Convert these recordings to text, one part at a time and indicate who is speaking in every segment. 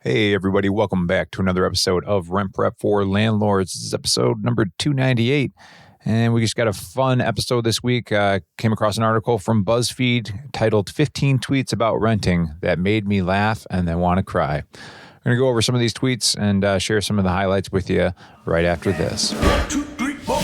Speaker 1: Hey, everybody. Welcome back to another episode of Rent Prep for Landlords. This is episode number 298. And we just got a fun episode this week. Came across an article from BuzzFeed titled 15 Tweets About Renting That Made Me Laugh and Then Want to Cry. I'm going to go over some of these tweets and share some of the highlights with you right after this.
Speaker 2: 1, 2, 3, 4.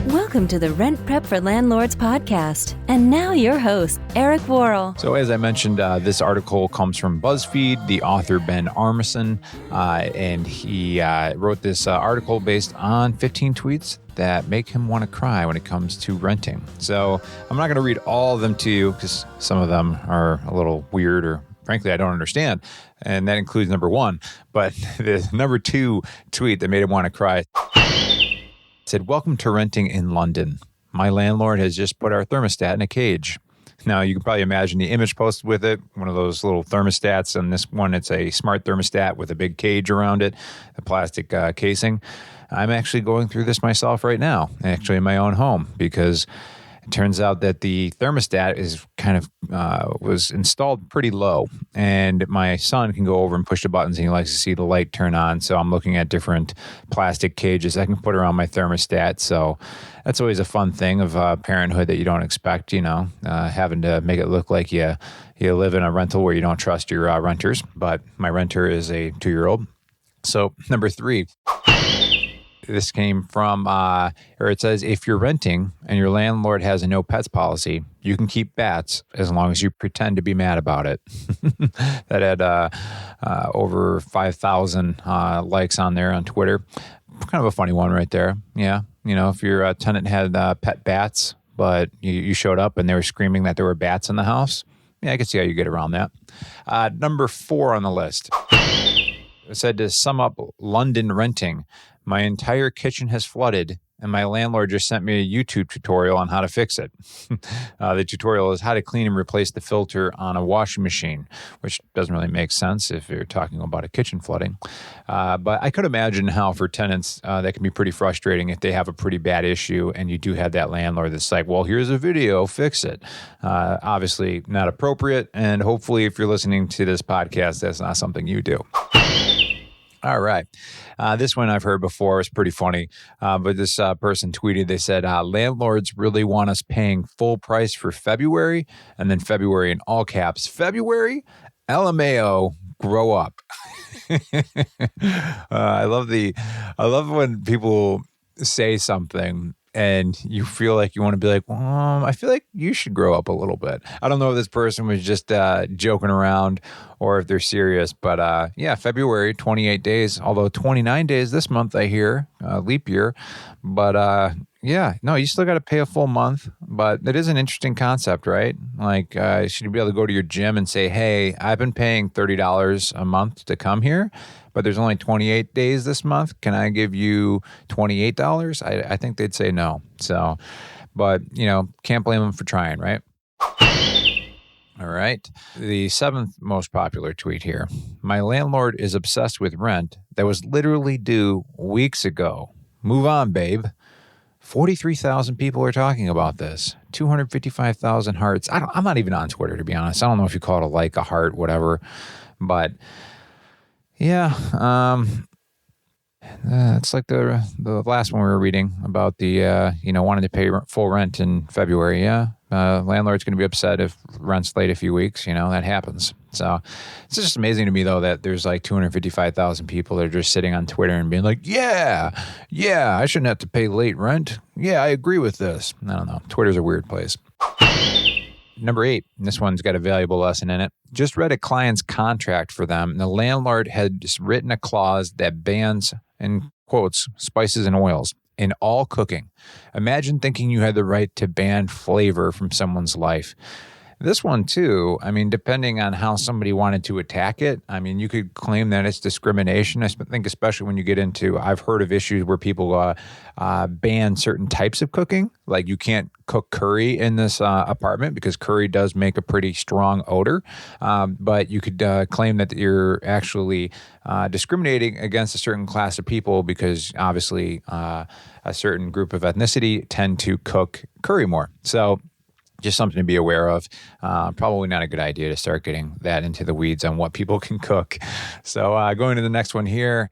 Speaker 3: Welcome to the Rent Prep for Landlords podcast. And now your host, Eric Worrell.
Speaker 1: So as I mentioned, this article comes from BuzzFeed, the author Ben Armisen, and he wrote this article based on 15 tweets that make him want to cry when it comes to renting. So I'm not going to read all of them to you because some of them are a little weird or frankly, I don't understand. And that includes number one. But the number two tweet that made him want to cry said, "Welcome to renting in London. My landlord has just put our thermostat in a cage." Now, you can probably imagine the image posted with it, one of those little thermostats. And this one, it's a smart thermostat with a big cage around it, a plastic casing. I'm actually going through this myself right now, actually in my own home, because it turns out that the thermostat is kind of was installed pretty low, and my son can go over and push the buttons, and he likes to see the light turn on. So I'm looking at different plastic cages I can put around my thermostat. So that's always a fun thing of parenthood that you don't expect, having to make it look like you live in a rental where you don't trust your renters. But my renter is a 2-year-old. So number 3. This came from, it says, if you're renting and your landlord has a no pets policy, you can keep bats as long as you pretend to be mad about it. That had over 5,000 likes on there on Twitter. Kind of a funny one right there. Yeah. If your tenant had pet bats, but you showed up and they were screaming that there were bats in the house, yeah, I can see how you get around that. Number 4 on the list. It said, to sum up London renting, my entire kitchen has flooded, and my landlord just sent me a YouTube tutorial on how to fix it. The tutorial is how to clean and replace the filter on a washing machine, which doesn't really make sense if you're talking about a kitchen flooding. But I could imagine how for tenants that can be pretty frustrating if they have a pretty bad issue and you do have that landlord that's like, well, here's a video, fix it. Obviously not appropriate, and hopefully if you're listening to this podcast, that's not something you do. All right. This one I've heard before. It's pretty funny. But this person tweeted, they said, landlords really want us paying full price for February, and then February in all caps. February? LMAO, grow up. I love when people say something and you feel like you want to be like, well, I feel like you should grow up a little bit. I don't know if this person was just joking around or if they're serious, but yeah, February, 28 days, although 29 days this month, I hear, leap year. But yeah, no, you still got to pay a full month, but it is an interesting concept, right? Like, should you be able to go to your gym and say, hey, I've been paying $30 a month to come here, but there's only 28 days this month. Can I give you $28? I think they'd say no. So, but, can't blame them for trying, right? All right. The 7th most popular tweet here. My landlord is obsessed with rent that was literally due weeks ago. Move on, babe. 43,000 people are talking about this. 255,000 hearts. I'm not even on Twitter, to be honest. I don't know if you call it a like, a heart, whatever. But yeah, it's like the last one we were reading about the, wanting to pay full rent in February. Yeah. Landlord's going to be upset if rent's late a few weeks. That happens. So it's just amazing to me, though, that there's like 255,000 people that are just sitting on Twitter and being like, yeah, I shouldn't have to pay late rent. Yeah, I agree with this. I don't know. Twitter's a weird place. Number 8, and this one's got a valuable lesson in it. Just read a client's contract for them, and the landlord had just written a clause that bans, in quotes, spices and oils in all cooking. Imagine thinking you had the right to ban flavor from someone's life. This one, too, depending on how somebody wanted to attack it, you could claim that it's discrimination. I think especially when you get into, I've heard of issues where people ban certain types of cooking. Like you can't cook curry in this apartment because curry does make a pretty strong odor. But you could claim that you're actually discriminating against a certain class of people because obviously a certain group of ethnicity tend to cook curry more. So just something to be aware of. Probably not a good idea to start getting that into the weeds on what people can cook. So going to the next one here.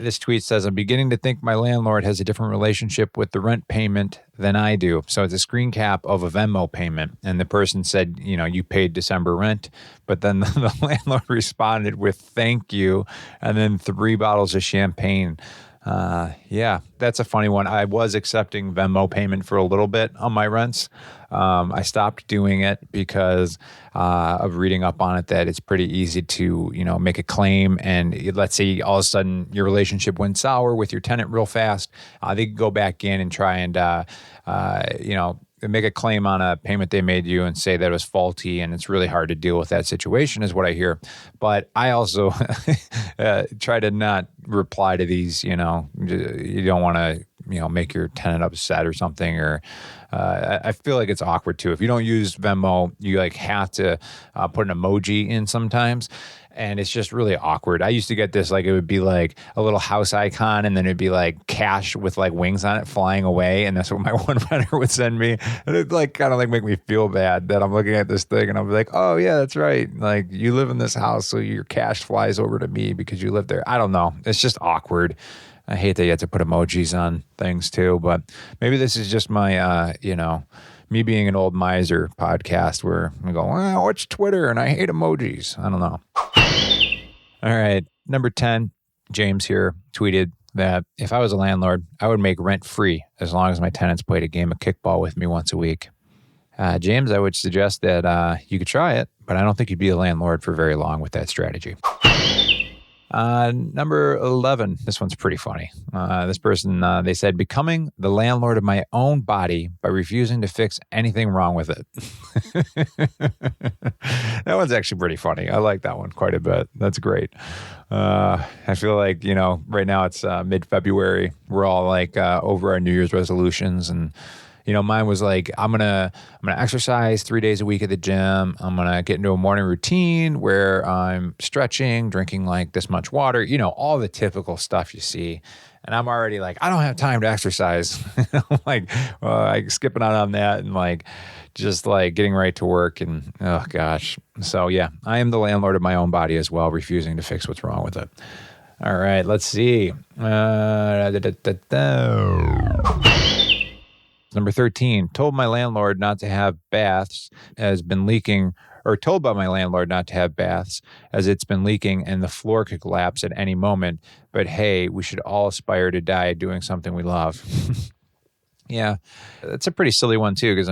Speaker 1: This tweet says, I'm beginning to think my landlord has a different relationship with the rent payment than I do. So it's a screen cap of a Venmo payment. And the person said, you paid December rent. But then the landlord responded with thank you. And then 3 bottles of champagne. Yeah, that's a funny one. I was accepting Venmo payment for a little bit on my rents. I stopped doing it because of reading up on it that it's pretty easy to, make a claim. And let's say all of a sudden your relationship went sour with your tenant real fast. They could go back in and try and, make a claim on a payment they made you and say that it was faulty, and it's really hard to deal with that situation is what I hear. But I also try to not reply to these, you don't want to, make your tenant upset or something, or I feel like it's awkward too. If you don't use Venmo, you have to put an emoji in sometimes. And it's just really awkward. I used to get this, it would be a little house icon, and then it'd be cash with wings on it flying away. And that's what my one renter would send me. And it'd kind of make me feel bad that I'm looking at this thing and I'm like, oh yeah, that's right. You live in this house, so your cash flies over to me because you live there. I don't know. It's just awkward. I hate that you have to put emojis on things too, but maybe this is just my, me being an old miser podcast where I go, well, what's Twitter? And I hate emojis. I don't know. All right. Number 10, James here tweeted that if I was a landlord, I would make rent free as long as my tenants played a game of kickball with me once a week. James, I would suggest that you could try it, but I don't think you'd be a landlord for very long with that strategy. Number 11, this one's pretty funny. This person, they said, becoming the landlord of my own body by refusing to fix anything wrong with it. That one's actually pretty funny. I like that one quite a bit. That's great. I feel like, right now it's mid-February. We're all over our New Year's resolutions, and mine was I'm gonna exercise 3 days a week at the gym. I'm gonna get into a morning routine where I'm stretching, drinking this much water, all the typical stuff you see. And I'm already I don't have time to exercise. I'm skipping out on that and just getting right to work. And oh gosh. So yeah, I am the landlord of my own body as well, refusing to fix what's wrong with it. All right, let's see. Number 13, told my landlord not to have baths has been leaking, or told by my landlord not to have baths as it's been leaking and the floor could collapse at any moment. But hey, we should all aspire to die doing something we love. Yeah, that's a pretty silly one too, because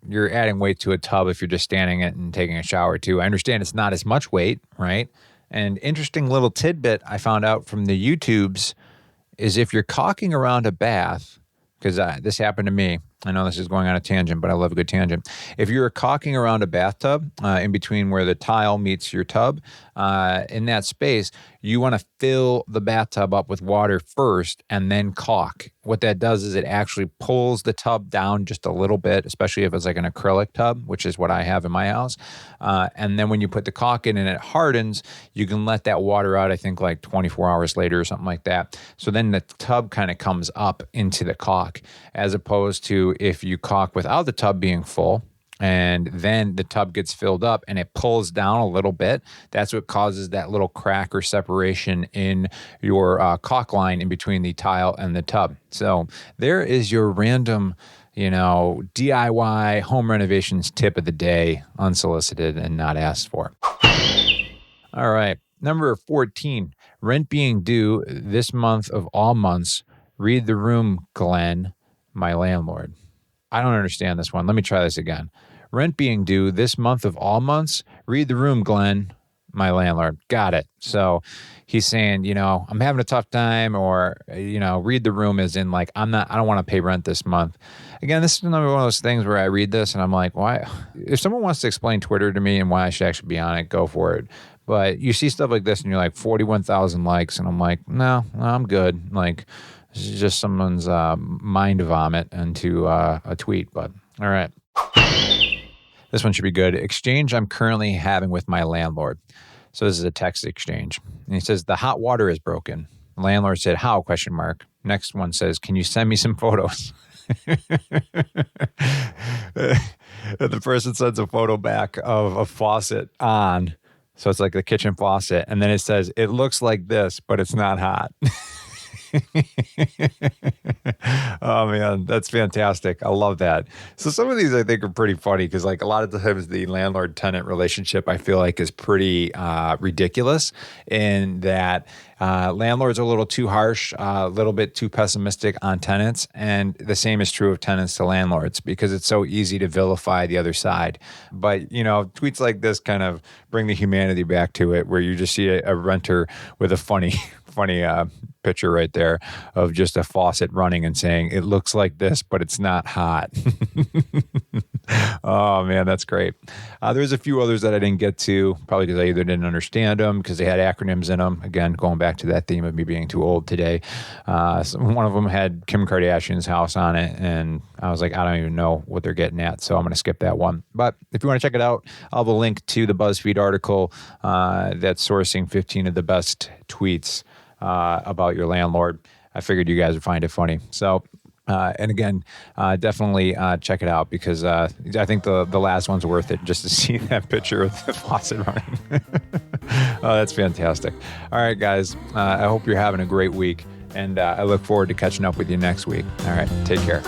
Speaker 1: you're adding weight to a tub if you're just standing it and taking a shower too. I understand it's not as much weight, right? And interesting little tidbit I found out from the YouTubes is if you're caulking around a bath, because this happened to me. I know this is going on a tangent, but I love a good tangent. If you're caulking around a bathtub in between where the tile meets your tub, in that space, you want to fill the bathtub up with water first and then caulk. What that does is it actually pulls the tub down just a little bit, especially if it's an acrylic tub, which is what I have in my house. And then when you put the caulk in and it hardens, you can let that water out, I think 24 hours later or something like that. So then the tub kind of comes up into the caulk, as opposed to if you caulk without the tub being full, and then the tub gets filled up and it pulls down a little bit. That's what causes that little crack or separation in your caulk line in between the tile and the tub. So there is your random, DIY home renovations tip of the day, unsolicited and not asked for. All right. Number 14, rent being due this month of all months. Read the room, Glenn, my landlord. I don't understand this one. Let me try this again. Rent being due this month of all months. Read the room, Glenn, my landlord. Got it. So he's saying, I'm having a tough time, or, read the room as in I don't want to pay rent this month. Again, this is another one of those things where I read this and I'm like, why? If someone wants to explain Twitter to me and why I should actually be on it, go for it. But you see stuff like this and you're 41,000 likes. And I'm like, no, I'm good. This is just someone's mind vomit into a tweet, but all right. This one should be good. Exchange I'm currently having with my landlord. So this is a text exchange. And he says, the hot water is broken. The landlord said, how? Question mark. Next one says, can you send me some photos? The person sends a photo back of a faucet on. So it's like the kitchen faucet. And then it says, it looks like this, but it's not hot. Oh man, that's fantastic. I love that. So some of these I think are pretty funny because like a lot of times the landlord tenant relationship I feel like is pretty ridiculous in that landlords are a little too harsh, a little bit too pessimistic on tenants. And the same is true of tenants to landlords because it's so easy to vilify the other side. But, you know, tweets like this kind of bring the humanity back to it where you just see a renter with a funny picture right there of just a faucet running and saying, it looks like this, but it's not hot. Oh man, that's great. There's a few others that I didn't get to, probably because I either didn't understand them because they had acronyms in them. Again, going back to that theme of me being too old today. So one of them had Kim Kardashian's house on it, and I was like, I don't even know what they're getting at, so I'm going to skip that one. But if you want to check it out, I'll have a link to the BuzzFeed article that's sourcing 15 of the best tweets about your landlord. I figured you guys would find it funny. So, and again, definitely check it out because I think the last one's worth it just to see that picture of the faucet running. Oh, that's fantastic. All right, guys. I hope you're having a great week, and I look forward to catching up with you next week. All right, take care.